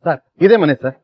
Sir ಇದೇ ಮನೆ sir.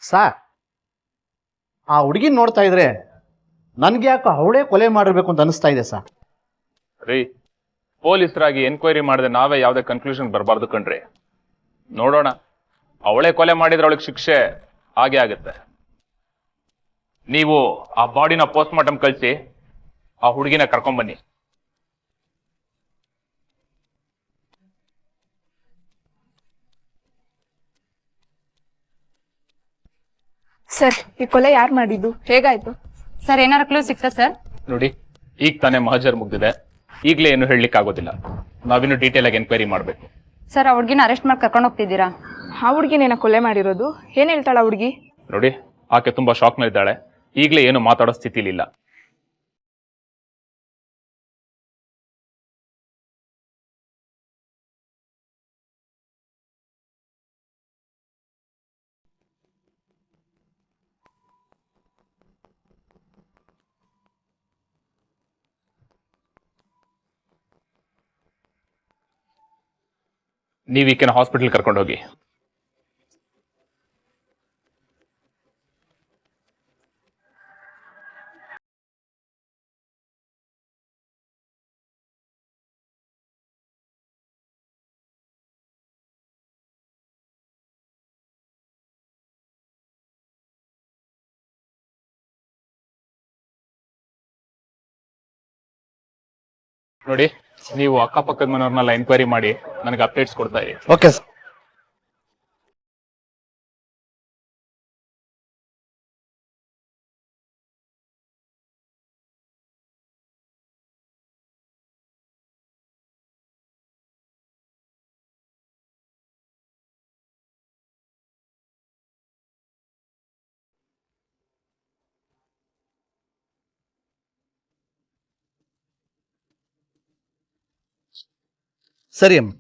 Sir ಆ ಹುಡುಗಿನ ನೋಡ್ತಾ ಇದ್ರೆ ನನ್ಗೆ ಯಾಕೆ ಅವಳೇ ಕೊಲೆ ಮಾಡಿರ್ಬೇಕು ಅಂತ ಅನಿಸ್ತಾ ಇದೆ ಸರ್. ರೀ, ಪೊಲೀಸರಾಗಿ ಎನ್ಕ್ವೈರಿ ಮಾಡಿದ್ರೆ ನಾವೇ ಯಾವುದೇ ಕನ್ಕ್ಲೂಷನ್ ಬರಬಾರ್ದು ಕಣ್ರಿ. ನೋಡೋಣ, ಅವಳೇ ಕೊಲೆ ಮಾಡಿದ್ರೆ ಅವಳಿಗೆ ಶಿಕ್ಷೆ ಹಾಗೆ ಆಗುತ್ತೆ. ನೀವು ಆ ಬಾಡಿನ ಪೋಸ್ಟ್ ಮಾರ್ಟಮ್ ಕಳಿಸಿ ಆ ಹುಡುಗಿನ ಕರ್ಕೊಂಡ್ಬನ್ನಿ. ಸರ್, ಈ ಕೊಲೆ ಯಾರು ಮಾಡಿದ್ದು, ಹೇಗಾಯ್ತು ಸರ್? ಏನಾರು ಕ್ಲೂ ಸಿಕ್ತಾ ಸರ್? ನೋಡಿ, ಈಗ ತಾನೇ ಮಹಜರ್ ಮುಗ್ದಿದೆ, ಈಗಲೇ ಏನು ಹೇಳಲಿಕ್ಕೆ ಆಗೋದಿಲ್ಲ. ನಾವಿನ್ನು ಡೀಟೇಲ್ ಆಗಿ ಎನ್ಕ್ವೈರಿ ಮಾಡಬೇಕು. ಸರ್, ಆ ಹುಡುಗಿನ ಅರೆಸ್ಟ್ ಮಾಡಿ ಕರ್ಕೊಂಡು ಹೋಗ್ತಿದ್ದೀರಾ? ಆ ಹುಡುಗಿನೇನ ಕೊಲೆ ಮಾಡಿರೋದು? ಏನ್ ಹೇಳ್ತಾಳ ಹುಡುಗಿ? ನೋಡಿ, ಆಕೆ ತುಂಬಾ ಶಾಕ್ನಲ್ಲಿದ್ದಾಳೆ, ಈಗಲೇ ಏನು ಮಾತಾಡೋ ಸ್ಥಿತಿಲಿಲ್ಲ. ನೀವು ಈಕೆನ ಹಾಸ್ಪಿಟಲ್ ಕರ್ಕೊಂಡು ಹೋಗಿ. ನೋಡಿ, ನೀವು ಅಕ್ಕಪಕ್ಕದ ಮನೆಯವ್ರನ್ನೆಲ್ಲ ಎನ್ಕ್ವೈರಿ ಮಾಡಿ ನನಗೆ ಅಪ್ಡೇಟ್ಸ್ ಕೊಡ್ತಾ ಇರಿ. Okay sir. ಸರಿ ಅಮ್ಮ.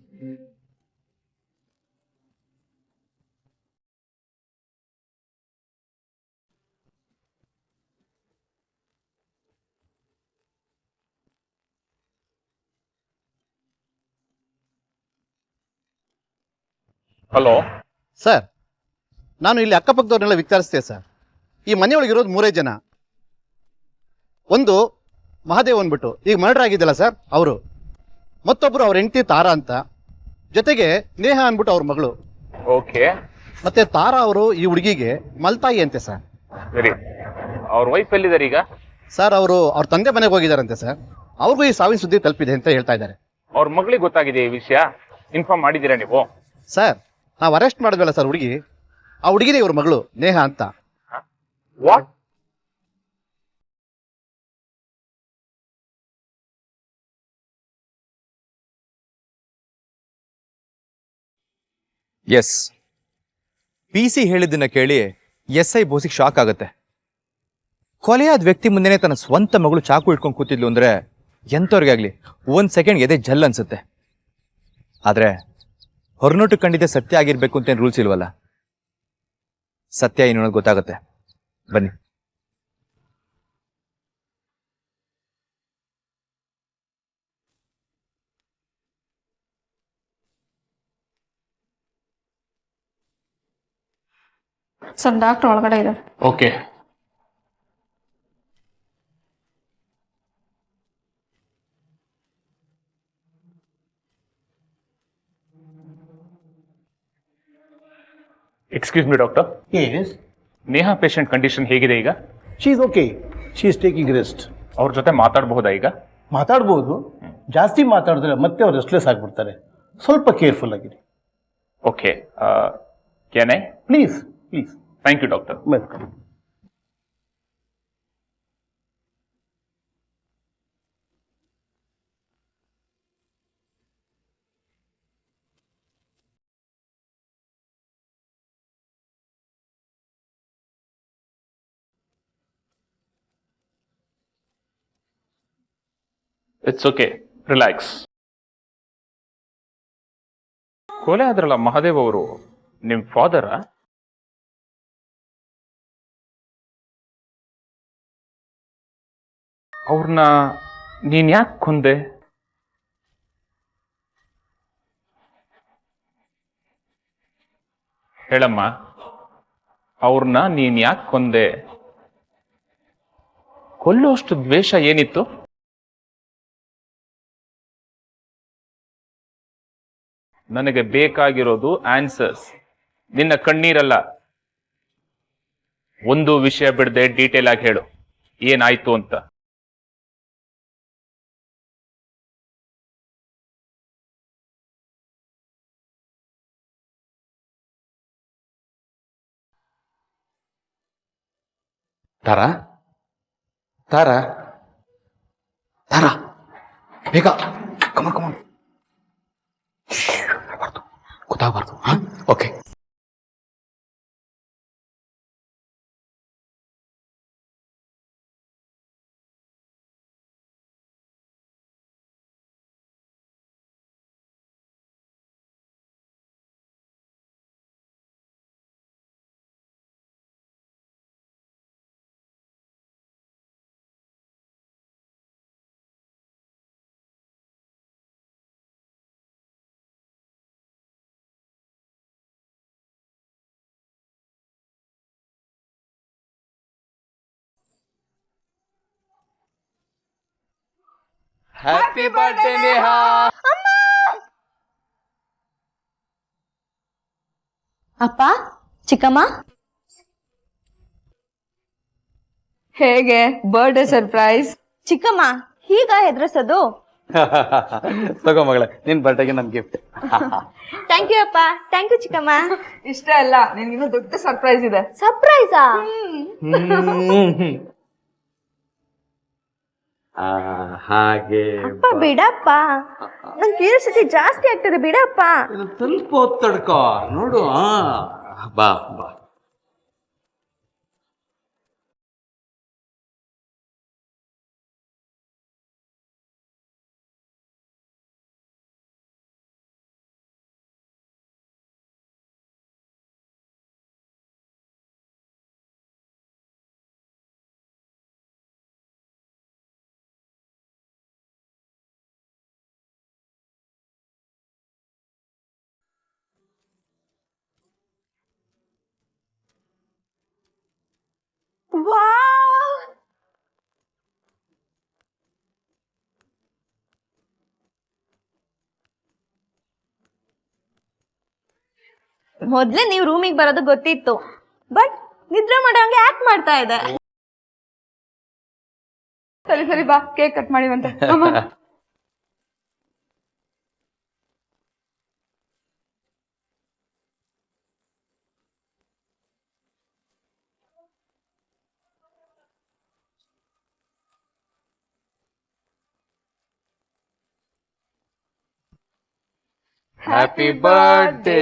ಹಲೋ ಸರ್, ನಾನು ಇಲ್ಲಿ ಅಕ್ಕಪಕ್ಕದವ್ರನ್ನೆಲ್ಲ ವಿಚಾರಿಸ್ತೇನೆ ಸರ್. ಈ ಮನೆಯೊಳಗಿರೋದು 3 ಜನ. ಒಂದು ಮಹಾದೇವ್ ಅಂದ್ಬಿಟ್ಟು ಈಗ ಮರ್ಡರ್ ಆಗಿದ್ದಲ್ಲ ಸರ್, ಅವರು. ಮತ್ತೊಬ್ರು ಅವ್ರ ಹೆಂಡತಿ ತಾರಾ ಅಂತ, ಜೊತೆಗೆ ನೇಹ ಅಂದ್ಬಿಟ್ಟು ಅವ್ರ ಮಗಳು. ಓಕೆ. ಮತ್ತೆ ತಾರಾ ಅವರು ಈ ಹುಡುಗಿಗೆ ಮಲ್ತಾಯಿ ಅಂತೆ ಸರ್. ಸರಿ, ಅವ್ರ ವೈಫ್ ಎಲ್ಲಿದ್ದಾರೆ ಈಗ? ಸರ್, ಅವರು ಅವ್ರ ತಂದೆ ಮನೆಗೆ ಹೋಗಿದಾರಂತೆ ಸರ್. ಅವ್ರಿಗೂ ಈ ಸಾವಿನ ಸುದ್ದಿ ತಲುಪಿದೆ ಅಂತ ಹೇಳ್ತಾ ಇದ್ದಾರೆ. ಅವ್ರ ಮಗಳಿಗೆ ಗೊತ್ತಾಗಿದೆ ಈ ವಿಷಯ? ಇನ್ಫಾರ್ಮ್ ಮಾಡಿದ್ದೀರಾ ನೀವು? ಸರ್, ನಾವು ಅರೆಸ್ಟ್ ಮಾಡಿದ್ವಲ್ಲ ಸರ್ ಹುಡುಗಿ, ಆ ಹುಡುಗಿನೇ ಇವ್ರ ಮಗಳು ನೇಹ ಅಂತ. ವಾಟ್? ಎಸ್, PC ಹೇಳಿದ್ದನ್ನ ಕೇಳಿ SI ಬೋಸಿಗೆ ಶಾಕ್ ಆಗುತ್ತೆ. ಕೊಲೆಯಾದ ವ್ಯಕ್ತಿ ಮುಂದೆನೆ ತನ್ನ ಸ್ವಂತ ಮಗಳು ಚಾಕು ಇಟ್ಕೊಂಡು ಕೂತಿದ್ಲು ಅಂದ್ರೆ ಎಂಥವ್ರಿಗೆ ಆಗ್ಲಿ 1 ಸೆಕೆಂಡ್ ಎದೆ ಜಲ್ ಅನ್ಸುತ್ತೆ. ಆದ್ರೆ ಹೊರನೋಟು ಕಂಡಿದ್ದೆ ಸತ್ಯ ಆಗಿರ್ಬೇಕು ಅಂತ ರೂಲ್ಸ್ ಇಲ್ವಲ್ಲ. ಸತ್ಯ ಏನು ಅನ್ನೋದು ಗೊತ್ತಾಗುತ್ತೆ. ಬನ್ನಿ. ಸರ್ ಡಾಕ್ಟರ್ ಒಳಗಡೆ ಇದ್ದಾರೆ. Okay. Excuse me doctor, Yes, Neha patient condition ಹೇಗಿದೆ ಈಗ? she is okay. She is taking rest. ಅವ್ರ ಜೊತೆ ಮಾತಾಡಬಹುದಾ ಈಗ? ಮಾತಾಡ್ಬೋದು, ಜಾಸ್ತಿ ಮಾತಾಡಿದ್ರೆ ಮತ್ತೆ ಅವ್ರು ರೆಸ್ಟ್ಲೆಸ್ ಆಗಿಬಿಡ್ತಾರೆ. ಸ್ವಲ್ಪ ಕೇರ್ಫುಲ್ ಆಗಿರಿ. Okay. Can I? Please please. Thank you doctor. Welcome. It's okay, relax. ಕೊಲೆ ಆದ್ರಲ್ಲ ಮಹಾದೇವ್ ಅವರು ನಿಮ್ ಫಾದರಾ? ಅವ್ರನ್ನ ನೀನ್ ಯಾಕೆ ಕೊಂದೆ? ಹೇಳಮ್ಮ, ಅವ್ರನ್ನ ನೀನ್ ಯಾಕೆ ಕೊಂದೆ? ಕೊಲ್ಲೋಷ್ಟು ದ್ವೇಷ ಏನಿತ್ತು? ನನಗೆ ಬೇಕಾಗಿರೋದು ಆನ್ಸರ್ಸ್, ನಿನ್ನ ಕಣ್ಣೀರಲ್ಲ. ಒಂದು ವಿಷಯ ಬಿಡದೆ ಡೀಟೇಲ್ ಆಗಿ ಹೇಳು, ಏನಾಯ್ತು ಅಂತ. ತಾರಾ, ತಾರಾ, ತಾರಾ, ಬೇಗ ಕಮಾನ್ ಕಮಾನ್. ಗೊತ್ತಾಗಬಾರ್ದು. ಹಾ, ಓಕೆ. Happy birthday Neha. ಅಪ್ಪ, ಚಿಕ್ಕಮ್ಮ, ಹೇಗೆ ಬರ್ಡೇ ಸರ್ಪ್ರೈಸ್? ಚಿಕ್ಕಮ್ಮ ಹೀಗ ಹೆದರ್ಸೋದು? ತಗೋ ಮಗಳೇ, ನಿನ್ ಬರ್ಡೇಗೆ ನನ್ ಗಿಫ್ಟ್. ಥ್ಯಾಂಕ್ ಯು ಅಪ್ಪ, ಥ್ಯಾಂಕ್ ಯು ಚಿಕ್ಕಮ್ಮ. ಇಷ್ಟ ಅಲ್ಲ, ನಿನ್ಗಿನ್ನೂ ದೊಡ್ಡ ಸರ್ಪ್ರೈಸ್ ಇದೆ. ಸರ್ಪ್ರೈಸಾ? ಹಾಗೆ ಅಪ್ಪ ಬಿಡಪ್ಪ, ನನ್ ಕ್ಯೂರಿಯಾಸಿಟಿ ಜಾಸ್ತಿ ಆಗ್ತದೆ, ಬಿಡಪ್ಪ. ಸ್ವಲ್ಪ ತಡ್ಕೋ ನೋಡು. ಬಾ ಬಾ. ವಾವ್! ಮೊದ್ಲೇ ನೀವು ರೂಮಿಗೆ ಬರೋದು ಗೊತ್ತಿತ್ತು, ಬಟ್ ನಿದ್ರೆ ಮಾಡೋಂಗೆ ಆಕ್ಟ್ ಮಾಡ್ತಾ ಇದೆ. ಸರಿ ಸರಿ ಬಾ, ಕೇಕ್ ಕಟ್ ಮಾಡಿವಂತೆ. ಹ್ಯಾಪಿ ಬರ್ತ್ಡೇ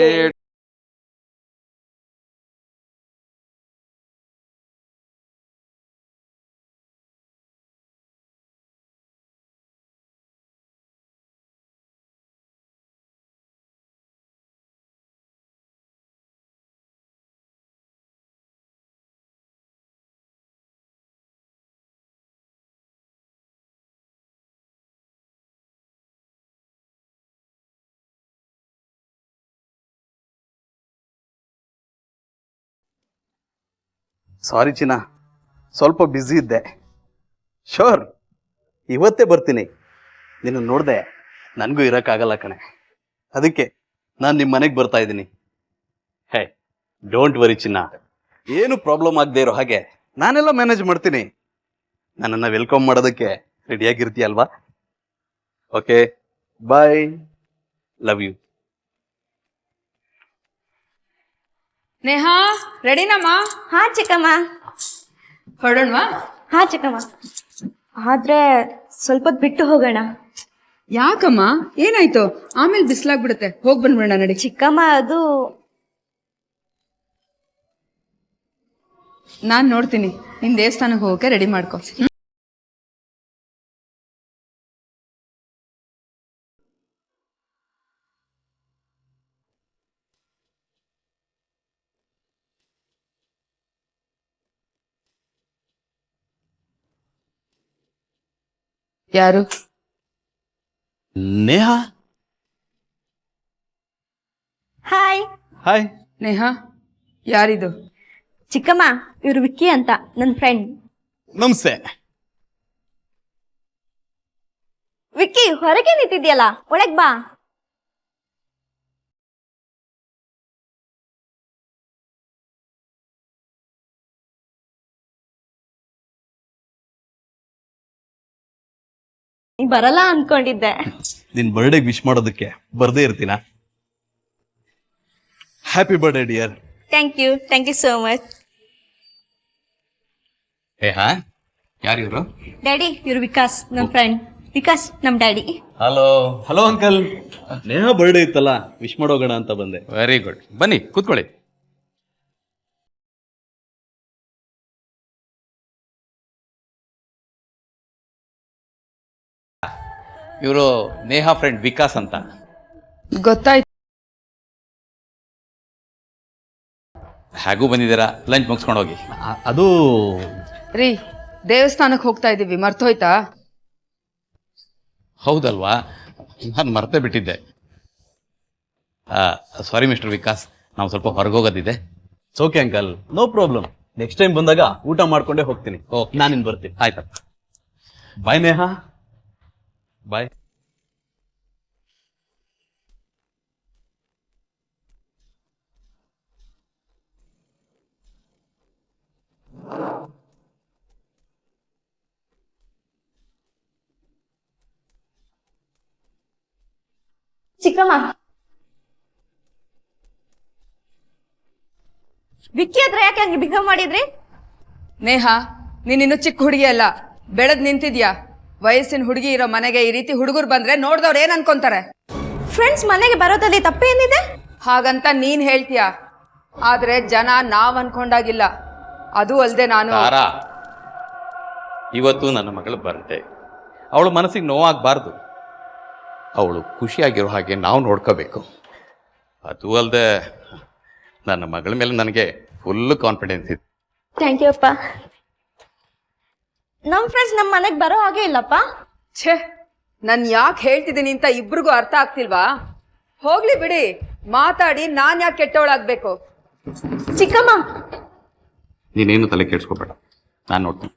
ಸಾರಿ ಚಿನ್ನ, ಸ್ವಲ್ಪ ಬ್ಯುಸಿ ಇದ್ದೆ. ಶೋರ್, ಇವತ್ತೇ ಬರ್ತೀನಿ. ನಿನ್ನ ನೋಡಿದೆ ನನಗೂ ಇರೋಕ್ಕಾಗಲ್ಲ ಕಣೆ, ಅದಕ್ಕೆ ನಾನು ನಿಮ್ಮ ಮನೆಗೆ ಬರ್ತಾ ಇದ್ದೀನಿ. ಹೇ, ಡೋಂಟ್ ವರಿ ಚಿನ್ನ, ಏನು ಪ್ರಾಬ್ಲಮ್ ಆಗದೆ ಇರೋ ಹಾಗೆ ನಾನೆಲ್ಲ ಮ್ಯಾನೇಜ್ ಮಾಡ್ತೀನಿ. ನನ್ನನ್ನು ವೆಲ್ಕಮ್ ಮಾಡೋದಕ್ಕೆ ರೆಡಿಯಾಗಿರ್ತೀಯಲ್ವಾ? Okay, bye, love you. Neha, ರೆಡಿನಮ್ಮ? ಹಾ ಚಿಕ್ಕಮ್ಮ. ಹೊರಡೋಣವಾ? ಹಾ ಚಿಕ್ಕಮ್ಮ, ಆದ್ರೆ ಸ್ವಲ್ಪ ಹೊತ್ತು ಬಿಟ್ಟು ಹೋಗೋಣ. ಯಾಕಮ್ಮ, ಏನಾಯ್ತು? ಆಮೇಲೆ ಬಿಸಿಲಾಗ್ಬಿಡುತ್ತೆ, ಹೋಗ್ ಬಂದ್ಬಿಡೋಣ ನಡಿ. ಚಿಕ್ಕಮ್ಮ, ಅದು ನಾನ್ ನೋಡ್ತೀನಿ, ನಿನ್ ದೇವಸ್ಥಾನಕ್ಕೆ ಹೋಗಕ್ಕೆ ರೆಡಿ ಮಾಡ್ಕೊ. ಯಾರು? ನೇಹಾ. ಹಾಯ್. ಹಾಯ್. ನೇಹಾ, ಯಾರಿದು? ಚಿಕ್ಕಮ್ಮ, ಇವ್ರು ವಿಕ್ಕಿ ಅಂತ, ನನ್ನ ಫ್ರೆಂಡ್. ನಮಸ್ತೆ. ವಿಕ್ಕಿ, ಹೊರಗೆ ನಿಂತಿದ್ಯಲ್ಲ, ಒಳಗ್ ಬಾ. ನೀ ಬರಲ್ಲ ಅನ್ಕೊಂಡಿದ್ದೆ. ನಿನ್ ಬರ್ಡೇಗೆ ವಿಶ್ ಮಾಡೋದಕ್ಕೆ ಬರ್ದೇ ಇರ್ತೀನ. Happy birthday dear. Thank you so much. ಹಾ, ಯಾರು ಇವರು? ಡ್ಯಾಡಿ, ಇವ್ರು ವಿಕಾಸ್, ನಮ್ಮ ಫ್ರೆಂಡ್. ವಿಕಾಸ್ ನಮ್ daddy. Hello. Hello uncle. Neha birthday ಇತ್ತಲ್ಲ, ವಿಶ್ ಮಾಡೋಗೋಣ ಅಂತ ಬಂದೆ. ವೆರಿ ಗುಡ್, ಬನ್ನಿ ಕೂತ್ಕೊಳ್ಳಿ. ಇವರು ನೇಹಾ ಫ್ರೆಂಡ್ ವಿಕಾಸ್ ಅಂತ. ಗೊತ್ತಾಯ್ತು. ಹೇಗೂ ಬಂದಿದ್ದೀರಾ, ಲಂಚ್ ಮುಗಿಸ್ಕೊಂಡು ಹೋಗಿ. ಅದು ರೀ, ದೇವಸ್ಥಾನಕ್ಕೆ ಹೋಗ್ತಾ ಇದೀವಿ, ಮರ್ತೋಯ್ತಾ? ಹೌದಲ್ವಾ, ನಾನು ಮರ್ತೇ ಬಿಟ್ಟಿದ್ದೆ. ಸಾರಿ ಮಿಸ್ಟರ್ ವಿಕಾಸ್, ನಾವು ಸ್ವಲ್ಪ ಹೊರಗೋಗೋದಿದೆ. Okay uncle, no problem. Next time ಬಂದಾಗ ಊಟ ಮಾಡ್ಕೊಂಡೇ ಹೋಗ್ತೀನಿ. ನಾನಿನ್ ಬರ್ತೀನಿ. ಆಯ್ತಾ? ಬಾಯ್ ನೇಹಾ. ಬಾಯ್. ಚಿಕ್ಕಮ್ಮ, ವಿಕ್ಕಿ ಹತ್ರ ಯಾಕೆ ಹಂಗೆ ಬಿಹೇವ್ ಮಾಡಿದ್ರಿ? ನೇಹಾ, ನೀನಿನ್ನು ಚಿಕ್ಕ ಹುಡುಗಿ ಅಲ್ಲ, ಬೆಳೆದ್ ನಿಂತಿದ್ಯಾ. ವಯಸ್ಸಿನ ಹುಡುಗಿ ಇರೋ ಮನೆಗೆ ಈ ರೀತಿ ಹುಡುಗರು ಬಂದ್ರೆ ನೋಡ್ದವ್ರು ಏನ್ ಅನ್ಕೊಂತಾರೆ? ಫ್ರೆಂಡ್ಸ್ ಮನೆಗೆ ಬರೋದಲ್ಲಿ ತಪ್ಪೇನಿದೆ? ಹಾಗಂತ ನೀನ್ ಹೇಳ್ತೀಯ, ಆದ್ರೆ ಜನ ನಾವ್ ಅನ್ಕೊಂಡಾಗಿಲ್ಲ. ಅದು ಅಲ್ದೆ ನಾನು ತಾರಾ, ಇವತ್ತು ನನ್ನ ಮಗಳ ಬರ್ಡೇ. ಅವಳ ಮನಸ್ಸಿಗೆ ನೋವಾಗಬಾರ್ದು. ಅವಳು ಖುಷಿಯಾಗಿರೋ ಹಾಗೆ ನಾವು ನೋಡ್ಕೋಬೇಕು. ಅದು ಅಲ್ಲದೆ ನನ್ನ ಮಗಳ ಮೇಲೆ ನನಗೆ ಫುಲ್ ಕಾನ್ಫಿಡೆನ್ಸ್ ಇದೆ. ಥ್ಯಾಂಕ್ ಯು ಅಪ್ಪ. ನಮ್ ಫ್ರೆಂಡ್ಸ್ ನಮ್ಮ ಮನೆಗೆ ಬರೋ ಹಾಗೆ ಇಲ್ಲಪ್ಪ. ಛೇ, ನಾನ್ ಯಾಕೆ ಹೇಳ್ತಿದ್ದೀನಿ ಅಂತ ಇಬ್ರಿಗೂ ಅರ್ಥ ಆಗ್ತಿಲ್ವಾ? ಹೋಗ್ಲಿ ಬಿಡಿ, ಮಾತಾಡಿ ನಾನ್ ಯಾಕೆ ಕೆಟ್ಟವಳಾಗ್ಬೇಕು? ಚಿಕ್ಕಮ್ಮ, ನೀನೇನು ತಲೆ ಕೆಡಿಸ್ಕೋಬೇಡ, ನಾನು ನೋಡ್ತೀನಿ.